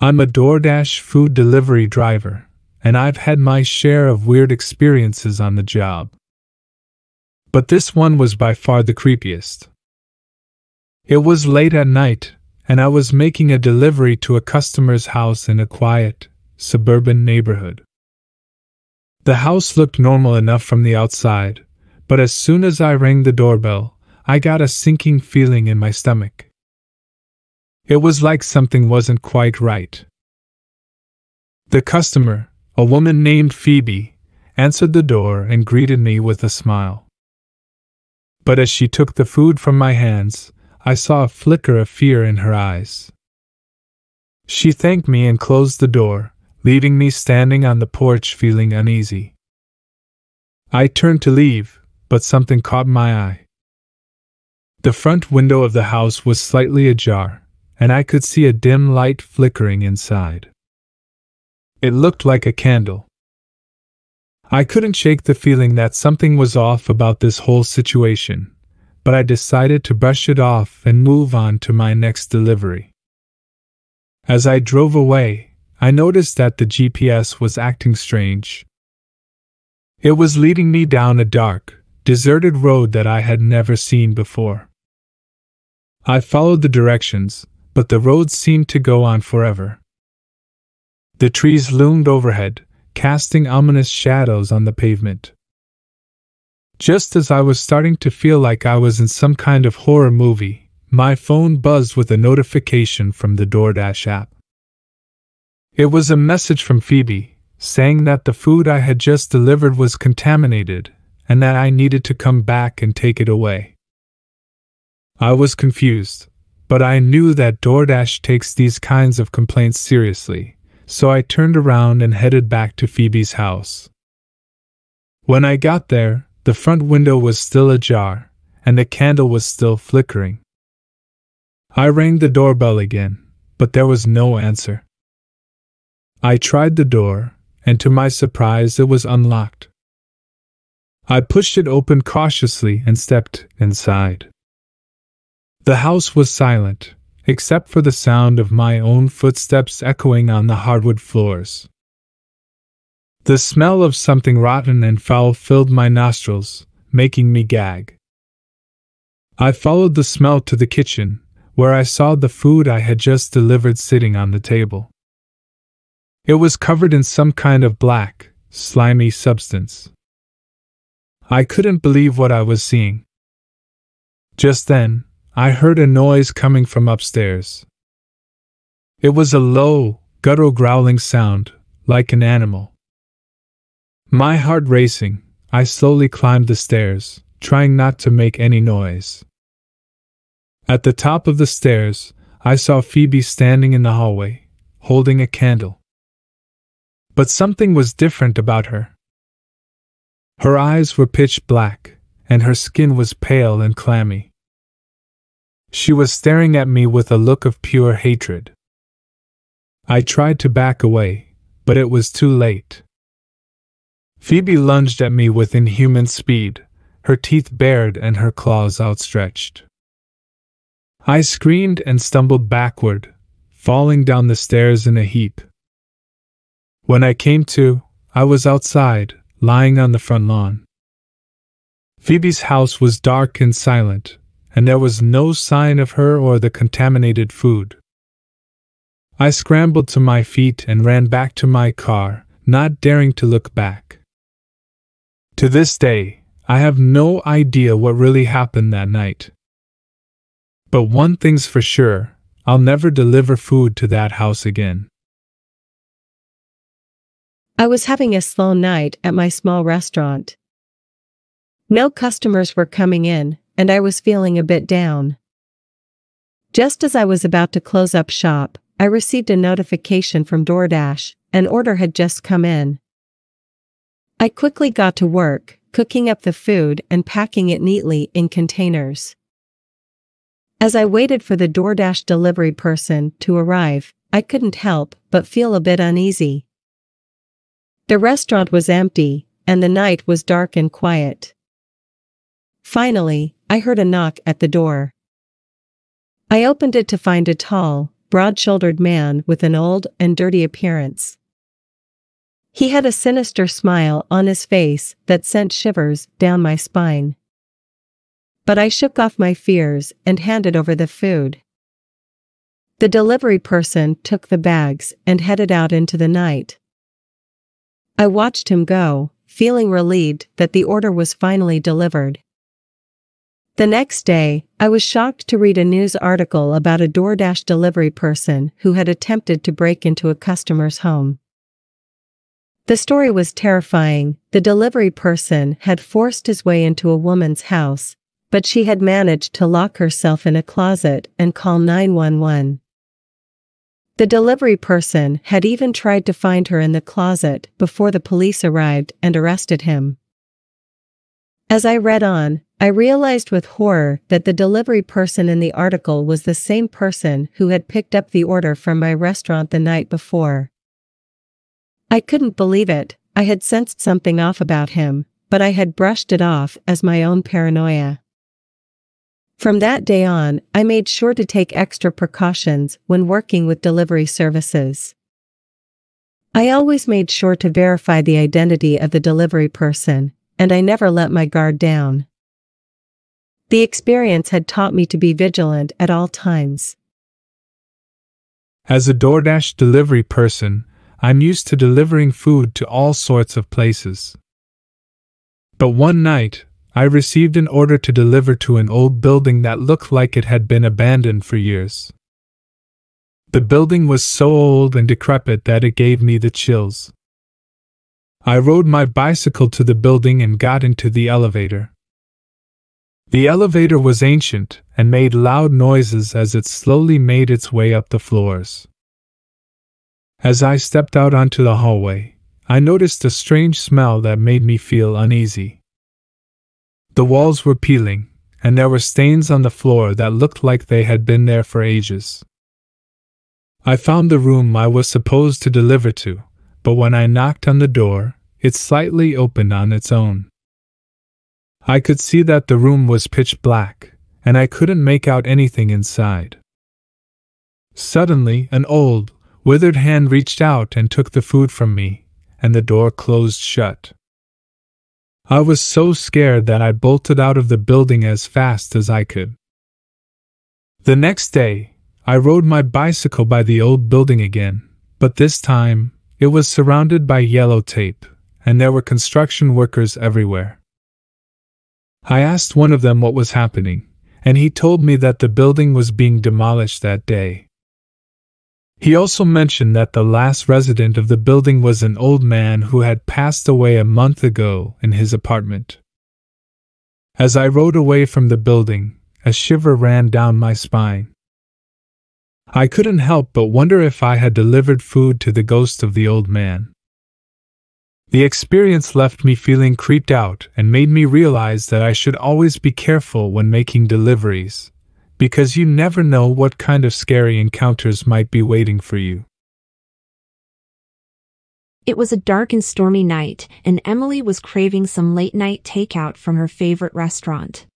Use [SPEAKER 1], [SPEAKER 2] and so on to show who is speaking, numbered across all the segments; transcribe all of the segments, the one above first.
[SPEAKER 1] I'm a DoorDash food delivery driver, and I've had my share of weird experiences on the job. But this one was by far the creepiest. It was late at night, and I was making a delivery to a customer's house in a quiet, suburban neighborhood. The house looked normal enough from the outside, but as soon as I rang the doorbell, I got a sinking feeling in my stomach. It was like something wasn't quite right. The customer, a woman named Phoebe, answered the door and greeted me with a smile. But as she took the food from my hands, I saw a flicker of fear in her eyes. She thanked me and closed the door, leaving me standing on the porch feeling uneasy. I turned to leave, but something caught my eye. The front window of the house was slightly ajar, and I could see a dim light flickering inside. It looked like a candle. I couldn't shake the feeling that something was off about this whole situation, but I decided to brush it off and move on to my next delivery. As I drove away, I noticed that the GPS was acting strange. It was leading me down a dark, deserted road that I had never seen before. I followed the directions, but the road seemed to go on forever. The trees loomed overhead, casting ominous shadows on the pavement. Just as I was starting to feel like I was in some kind of horror movie, my phone buzzed with a notification from the DoorDash app. It was a message from Phoebe, saying that the food I had just delivered was contaminated, and that I needed to come back and take it away. I was confused, but I knew that DoorDash takes these kinds of complaints seriously, so I turned around and headed back to Phoebe's house. When I got there, the front window was still ajar, and the candle was still flickering. I rang the doorbell again, but there was no answer. I tried the door, and to my surprise it was unlocked. I pushed it open cautiously and stepped inside. The house was silent, except for the sound of my own footsteps echoing on the hardwood floors. The smell of something rotten and foul filled my nostrils, making me gag. I followed the smell to the kitchen, where I saw the food I had just delivered sitting on the table. It was covered in some kind of black, slimy substance. I couldn't believe what I was seeing. Just then, I heard a noise coming from upstairs. It was a low, guttural growling sound, like an animal. My heart racing, I slowly climbed the stairs, trying not to make any noise. At the top of the stairs, I saw Phoebe standing in the hallway, holding a candle. But something was different about her. Her eyes were pitch black, and her skin was pale and clammy. She was staring at me with a look of pure hatred. I tried to back away, but it was too late. Phoebe lunged at me with inhuman speed, her teeth bared and her claws outstretched. I screamed and stumbled backward, falling down the stairs in a heap. When I came to, I was outside, lying on the front lawn. Phoebe's house was dark and silent, and there was no sign of her or the contaminated food. I scrambled to my feet and ran back to my car, not daring to look back. To this day, I have no idea what really happened that night. But one thing's for sure, I'll never deliver food to that house again.
[SPEAKER 2] I was having a slow night at my small restaurant. No customers were coming in, and I was feeling a bit down. Just as I was about to close up shop, I received a notification from DoorDash. An order had just come in. I quickly got to work, cooking up the food and packing it neatly in containers. As I waited for the DoorDash delivery person to arrive, I couldn't help but feel a bit uneasy. The restaurant was empty, and the night was dark and quiet. Finally, I heard a knock at the door. I opened it to find a tall, broad-shouldered man with an old and dirty appearance. He had a sinister smile on his face that sent shivers down my spine. But I shook off my fears and handed over the food. The delivery person took the bags and headed out into the night. I watched him go, feeling relieved that the order was finally delivered. The next day, I was shocked to read a news article about a DoorDash delivery person who had attempted to break into a customer's home. The story was terrifying. The delivery person had forced his way into a woman's house, but she had managed to lock herself in a closet and call 911. The delivery person had even tried to find her in the closet before the police arrived and arrested him. As I read on, I realized with horror that the delivery person in the article was the same person who had picked up the order from my restaurant the night before. I couldn't believe it. I had sensed something off about him, but I had brushed it off as my own paranoia. From that day on, I made sure to take extra precautions when working with delivery services. I always made sure to verify the identity of the delivery person, and I never let my guard down. The experience had taught me to be vigilant at all times.
[SPEAKER 1] As a DoorDash delivery person, I'm used to delivering food to all sorts of places. But one night, I received an order to deliver to an old building that looked like it had been abandoned for years. The building was so old and decrepit that it gave me the chills. I rode my bicycle to the building and got into the elevator. The elevator was ancient and made loud noises as it slowly made its way up the floors. As I stepped out onto the hallway, I noticed a strange smell that made me feel uneasy. The walls were peeling, and there were stains on the floor that looked like they had been there for ages. I found the room I was supposed to deliver to, but when I knocked on the door, it slightly opened on its own. I could see that the room was pitch black, and I couldn't make out anything inside. Suddenly, an old, withered hand reached out and took the food from me, and the door closed shut. I was so scared that I bolted out of the building as fast as I could. The next day, I rode my bicycle by the old building again, but this time, it was surrounded by yellow tape, and there were construction workers everywhere. I asked one of them what was happening, and he told me that the building was being demolished that day. He also mentioned that the last resident of the building was an old man who had passed away a month ago in his apartment. As I rode away from the building, a shiver ran down my spine. I couldn't help but wonder if I had delivered food to the ghost of the old man. The experience left me feeling creeped out and made me realize that I should always be careful when making deliveries, because you never know what kind of scary encounters might be waiting for you.
[SPEAKER 3] It was a dark and stormy night, and Emily was craving some late-night takeout from her favorite restaurant.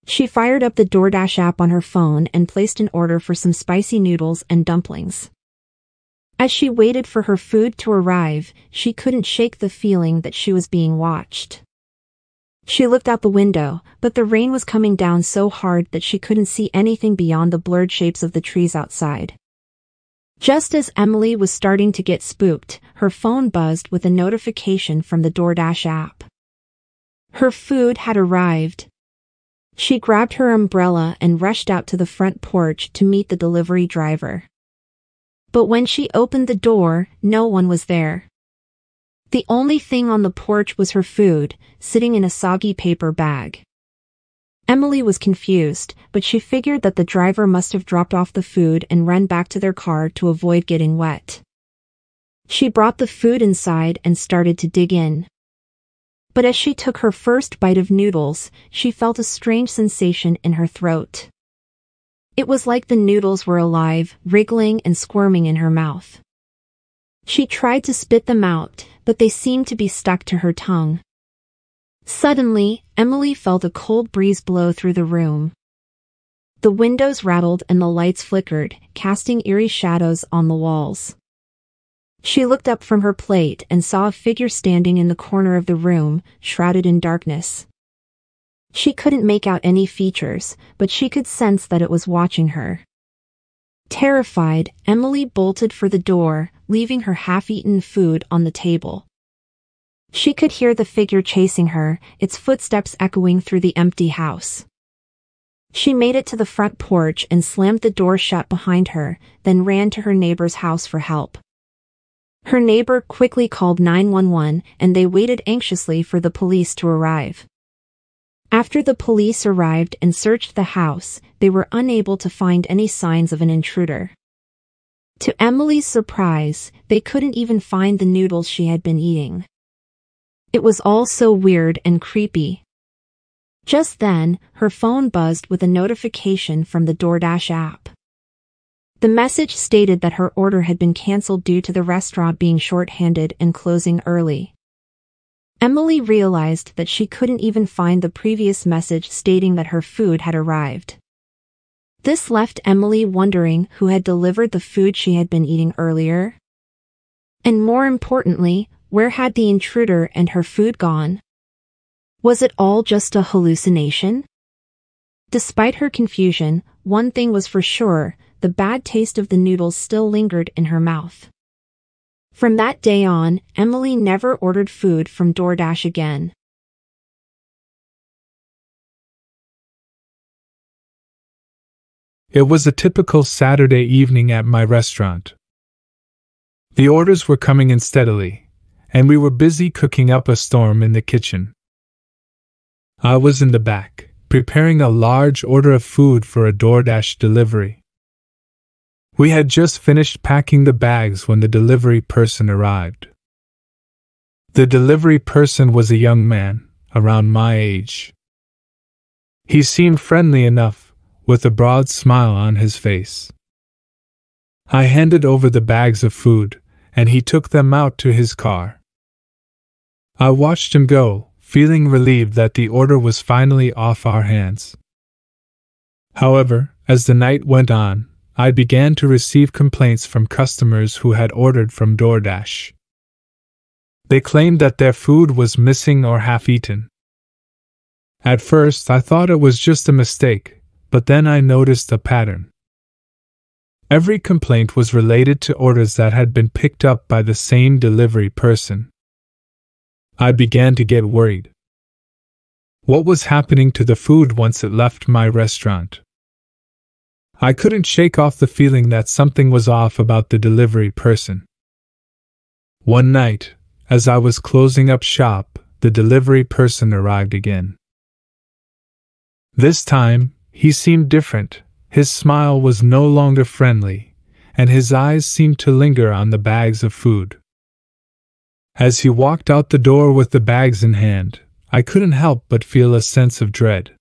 [SPEAKER 3] She fired up the DoorDash app on her phone and placed an order for some spicy noodles and dumplings. As she waited for her food to arrive, she couldn't shake the feeling that she was being watched. She looked out the window, but the rain was coming down so hard that she couldn't see anything beyond the blurred shapes of the trees outside. Just as Emily was starting to get spooked, her phone buzzed with a notification from the DoorDash app. Her food had arrived. She grabbed her umbrella and rushed out to the front porch to meet the delivery driver. But when she opened the door, no one was there. The only thing on the porch was her food, sitting in a soggy paper bag. Emily was confused, but she figured that the driver must have dropped off the food and run back to their car to avoid getting wet. She brought the food inside and started to dig in. But as she took her first bite of noodles, she felt a strange sensation in her throat. It was like the noodles were alive, wriggling and squirming in her mouth. She tried to spit them out, but they seemed to be stuck to her tongue. Suddenly, Emily felt a cold breeze blow through the room. The windows rattled and the lights flickered, casting eerie shadows on the walls. She looked up from her plate and saw a figure standing in the corner of the room, shrouded in darkness. She couldn't make out any features, but she could sense that it was watching her. Terrified, Emily bolted for the door, leaving her half-eaten food on the table. She could hear the figure chasing her, its footsteps echoing through the empty house. She made it to the front porch and slammed the door shut behind her, then ran to her neighbor's house for help. Her neighbor quickly called 911, and they waited anxiously for the police to arrive. After the police arrived and searched the house, they were unable to find any signs of an intruder. To Emily's surprise, they couldn't even find the noodles she had been eating. It was all so weird and creepy. Just then, her phone buzzed with a notification from the DoorDash app. The message stated that her order had been canceled due to the restaurant being short-handed and closing early. Emily realized that she couldn't even find the previous message stating that her food had arrived. This left Emily wondering who had delivered the food she had been eating earlier. And more importantly, where had the intruder and her food gone? Was it all just a hallucination? Despite her confusion, one thing was for sure, the bad taste of the noodles still lingered in her mouth. From that day on, Emily never ordered food from DoorDash again.
[SPEAKER 1] It was a typical Saturday evening at my restaurant. The orders were coming in steadily, and we were busy cooking up a storm in the kitchen. I was in the back, preparing a large order of food for a DoorDash delivery. We had just finished packing the bags when the delivery person arrived. The delivery person was a young man, around my age. He seemed friendly enough, with a broad smile on his face. I handed over the bags of food, and he took them out to his car. I watched him go, feeling relieved that the order was finally off our hands. However, as the night went on, I began to receive complaints from customers who had ordered from DoorDash. They claimed that their food was missing or half-eaten. At first, I thought it was just a mistake, but then I noticed a pattern. Every complaint was related to orders that had been picked up by the same delivery person. I began to get worried. What was happening to the food once it left my restaurant? I couldn't shake off the feeling that something was off about the delivery person. One night, as I was closing up shop, the delivery person arrived again. This time, he seemed different. His smile was no longer friendly, and his eyes seemed to linger on the bags of food. As he walked out the door with the bags in hand, I couldn't help but feel a sense of dread.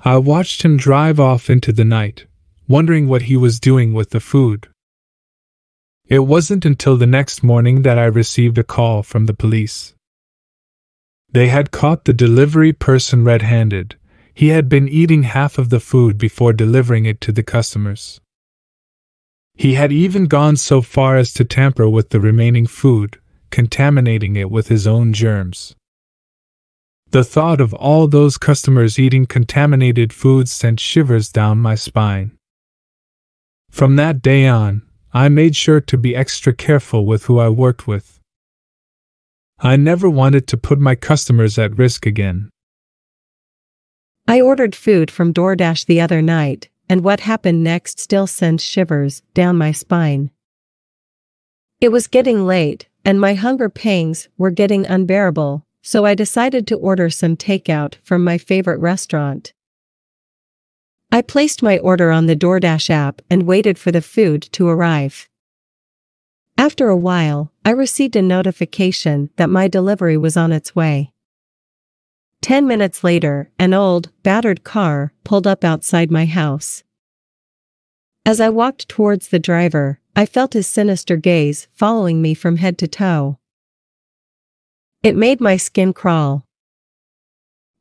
[SPEAKER 1] I watched him drive off into the night, wondering what he was doing with the food. It wasn't until the next morning that I received a call from the police. They had caught the delivery person red-handed. He had been eating half of the food before delivering it to the customers. He had even gone so far as to tamper with the remaining food, contaminating it with his own germs. The thought of all those customers eating contaminated food sent shivers down my spine. From that day on, I made sure to be extra careful with who I worked with. I never wanted to put my customers at risk again.
[SPEAKER 2] I ordered food from DoorDash the other night, and what happened next still sends shivers down my spine. It was getting late, and my hunger pangs were getting unbearable, so I decided to order some takeout from my favorite restaurant. I placed my order on the DoorDash app and waited for the food to arrive. After a while, I received a notification that my delivery was on its way. 10 minutes later, an old, battered car pulled up outside my house. As I walked towards the driver, I felt his sinister gaze following me from head to toe. It made my skin crawl.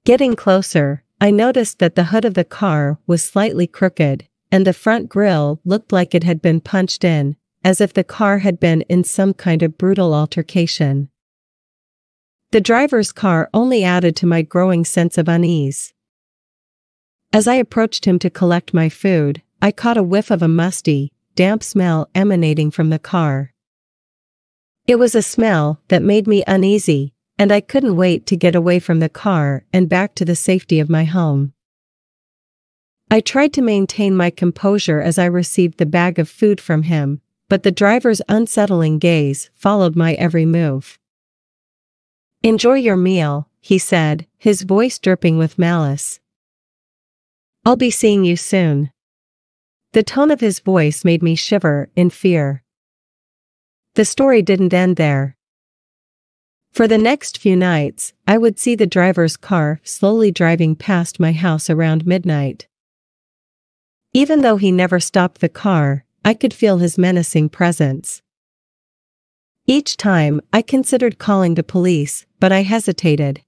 [SPEAKER 2] Getting closer, I noticed that the hood of the car was slightly crooked, and the front grille looked like it had been punched in, as if the car had been in some kind of brutal altercation. The driver's car only added to my growing sense of unease. As I approached him to collect my food, I caught a whiff of a musty, damp smell emanating from the car. It was a smell that made me uneasy, and I couldn't wait to get away from the car and back to the safety of my home. I tried to maintain my composure as I received the bag of food from him, but the driver's unsettling gaze followed my every move. "Enjoy your meal," he said, his voice dripping with malice. "I'll be seeing you soon." The tone of his voice made me shiver in fear. The story didn't end there. For the next few nights, I would see the driver's car slowly driving past my house around midnight. Even though he never stopped the car, I could feel his menacing presence. Each time, I considered calling the police, but I hesitated.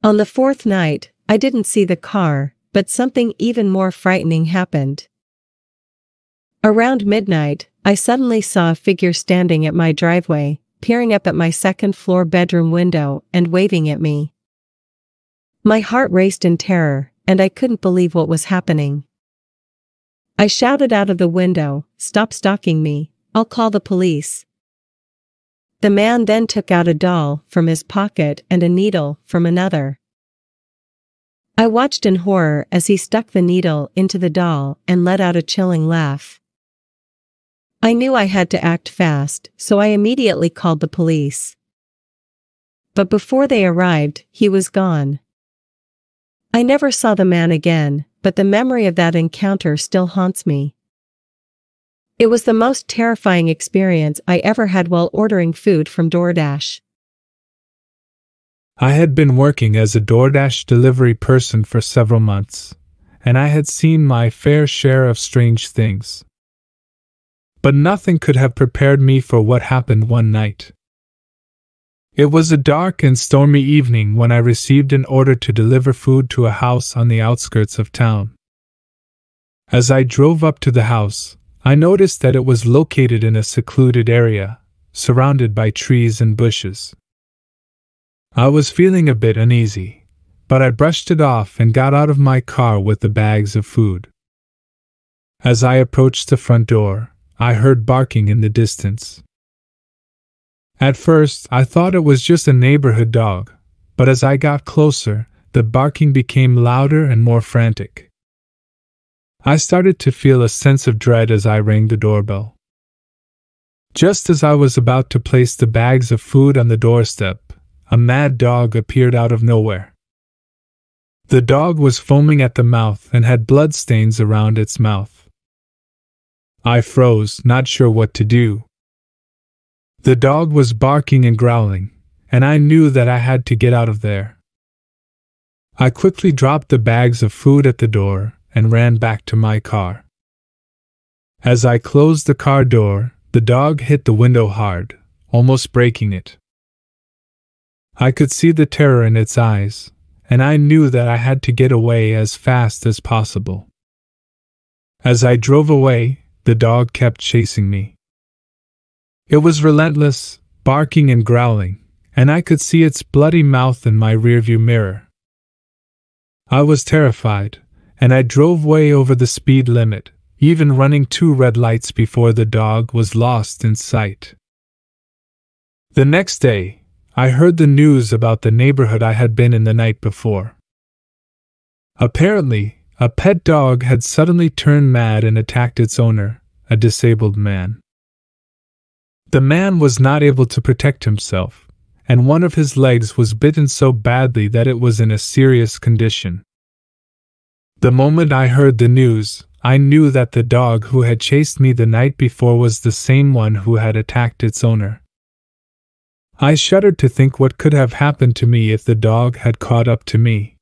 [SPEAKER 2] On the fourth night, I didn't see the car, but something even more frightening happened. Around midnight, I suddenly saw a figure standing at my driveway, peering up at my second-floor bedroom window and waving at me. My heart raced in terror, and I couldn't believe what was happening. I shouted out of the window, "Stop stalking me, I'll call the police." The man then took out a doll from his pocket and a needle from another. I watched in horror as he stuck the needle into the doll and let out a chilling laugh. I knew I had to act fast, so I immediately called the police. But before they arrived, he was gone. I never saw the man again, but the memory of that encounter still haunts me. It was the most terrifying experience I ever had while ordering food from DoorDash.
[SPEAKER 1] I had been working as a DoorDash delivery person for several months, and I had seen my fair share of strange things. But nothing could have prepared me for what happened one night. It was a dark and stormy evening when I received an order to deliver food to a house on the outskirts of town. As I drove up to the house, I noticed that it was located in a secluded area, surrounded by trees and bushes. I was feeling a bit uneasy, but I brushed it off and got out of my car with the bags of food. As I approached the front door, I heard barking in the distance. At first, I thought it was just a neighborhood dog, but as I got closer, the barking became louder and more frantic. I started to feel a sense of dread as I rang the doorbell. Just as I was about to place the bags of food on the doorstep, a mad dog appeared out of nowhere. The dog was foaming at the mouth and had bloodstains around its mouth. I froze, not sure what to do. The dog was barking and growling, and I knew that I had to get out of there. I quickly dropped the bags of food at the door and ran back to my car. As I closed the car door, the dog hit the window hard, almost breaking it. I could see the terror in its eyes, and I knew that I had to get away as fast as possible. As I drove away, the dog kept chasing me. It was relentless, barking and growling, and I could see its bloody mouth in my rearview mirror. I was terrified, and I drove way over the speed limit, even running 2 red lights before the dog was lost in sight. The next day, I heard the news about the neighborhood I had been in the night before. Apparently, a pet dog had suddenly turned mad and attacked its owner, a disabled man. The man was not able to protect himself, and one of his legs was bitten so badly that it was in a serious condition. The moment I heard the news, I knew that the dog who had chased me the night before was the same one who had attacked its owner. I shuddered to think what could have happened to me if the dog had caught up to me.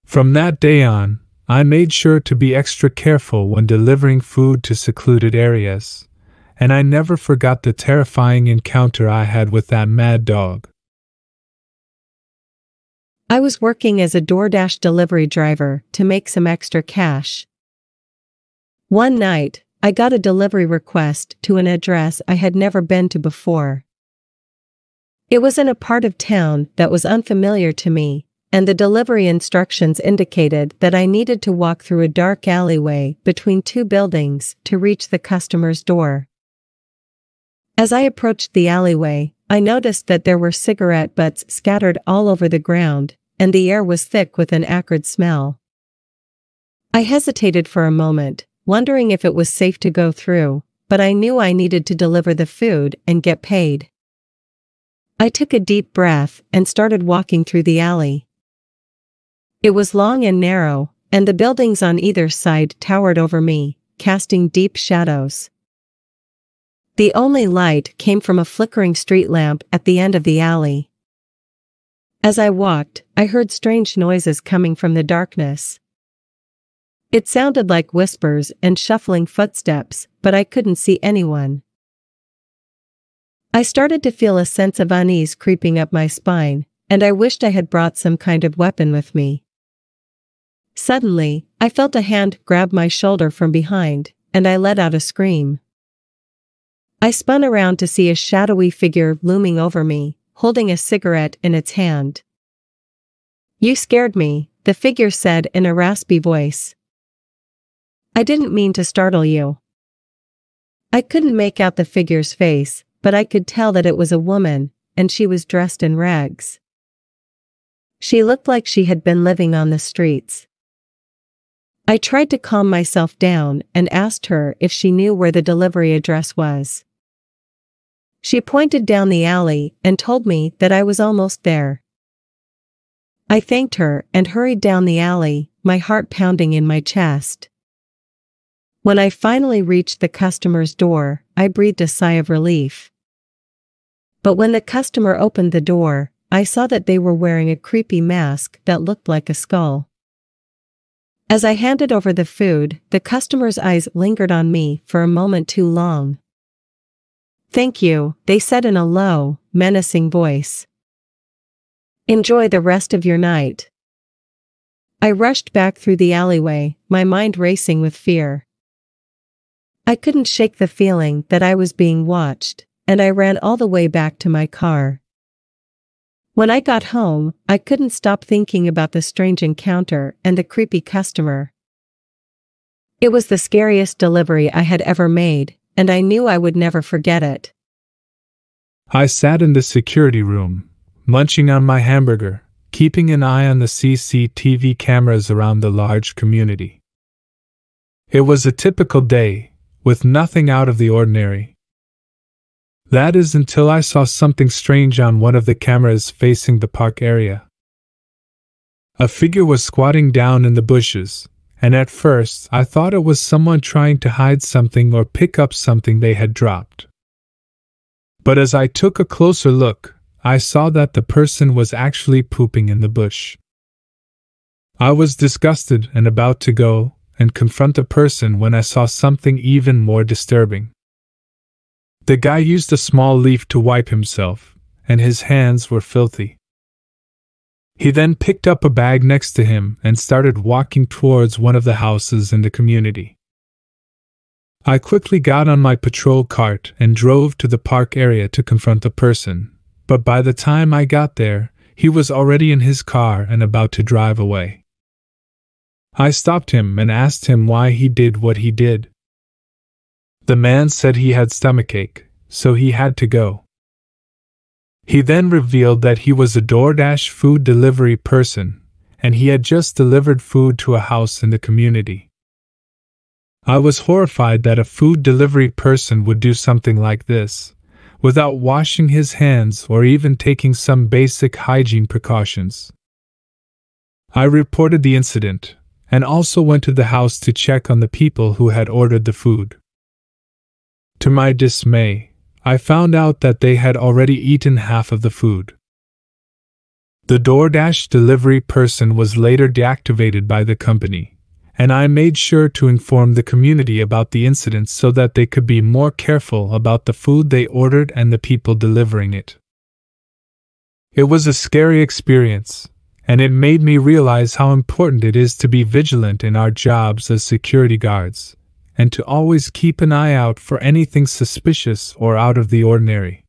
[SPEAKER 1] From that day on, I made sure to be extra careful when delivering food to secluded areas, and I never forgot the terrifying encounter I had with that mad dog.
[SPEAKER 2] I was working as a DoorDash delivery driver to make some extra cash. One night, I got a delivery request to an address I had never been to before. It was in a part of town that was unfamiliar to me, and the delivery instructions indicated that I needed to walk through a dark alleyway between two buildings to reach the customer's door. As I approached the alleyway, I noticed that there were cigarette butts scattered all over the ground, and the air was thick with an acrid smell. I hesitated for a moment, wondering if it was safe to go through, but I knew I needed to deliver the food and get paid. I took a deep breath and started walking through the alley. It was long and narrow, and the buildings on either side towered over me, casting deep shadows. The only light came from a flickering street lamp at the end of the alley. As I walked, I heard strange noises coming from the darkness. It sounded like whispers and shuffling footsteps, but I couldn't see anyone. I started to feel a sense of unease creeping up my spine, and I wished I had brought some kind of weapon with me. Suddenly, I felt a hand grab my shoulder from behind, and I let out a scream. I spun around to see a shadowy figure looming over me, holding a cigarette in its hand. "You scared me," the figure said in a raspy voice. "I didn't mean to startle you." I couldn't make out the figure's face, but I could tell that it was a woman, and she was dressed in rags. She looked like she had been living on the streets. I tried to calm myself down and asked her if she knew where the delivery address was. She pointed down the alley and told me that I was almost there. I thanked her and hurried down the alley, my heart pounding in my chest. When I finally reached the customer's door, I breathed a sigh of relief. But when the customer opened the door, I saw that they were wearing a creepy mask that looked like a skull. As I handed over the food, the customer's eyes lingered on me for a moment too long. "Thank you," they said in a low, menacing voice. "Enjoy the rest of your night." I rushed back through the alleyway, my mind racing with fear. I couldn't shake the feeling that I was being watched, and I ran all the way back to my car. When I got home, I couldn't stop thinking about the strange encounter and the creepy customer. It was the scariest delivery I had ever made, and I knew I would never forget it.
[SPEAKER 1] I sat in the security room, munching on my hamburger, keeping an eye on the CCTV cameras around the large community. It was a typical day, with nothing out of the ordinary. That is until I saw something strange on one of the cameras facing the park area. A figure was squatting down in the bushes, and at first I thought it was someone trying to hide something or pick up something they had dropped. But as I took a closer look, I saw that the person was actually pooping in the bush. I was disgusted and about to go and confront the person when I saw something even more disturbing. The guy used a small leaf to wipe himself, and his hands were filthy. He then picked up a bag next to him and started walking towards one of the houses in the community. I quickly got on my patrol cart and drove to the park area to confront the person, but by the time I got there, he was already in his car and about to drive away. I stopped him and asked him why he did what he did. The man said he had stomachache, so he had to go. He then revealed that he was a DoorDash food delivery person, and he had just delivered food to a house in the community. I was horrified that a food delivery person would do something like this, without washing his hands or even taking some basic hygiene precautions. I reported the incident, and also went to the house to check on the people who had ordered the food. To my dismay, I found out that they had already eaten half of the food. The DoorDash delivery person was later deactivated by the company, and I made sure to inform the community about the incident so that they could be more careful about the food they ordered and the people delivering it. It was a scary experience, and it made me realize how important it is to be vigilant in our jobs as security guards, and to always keep an eye out for anything suspicious or out of the ordinary.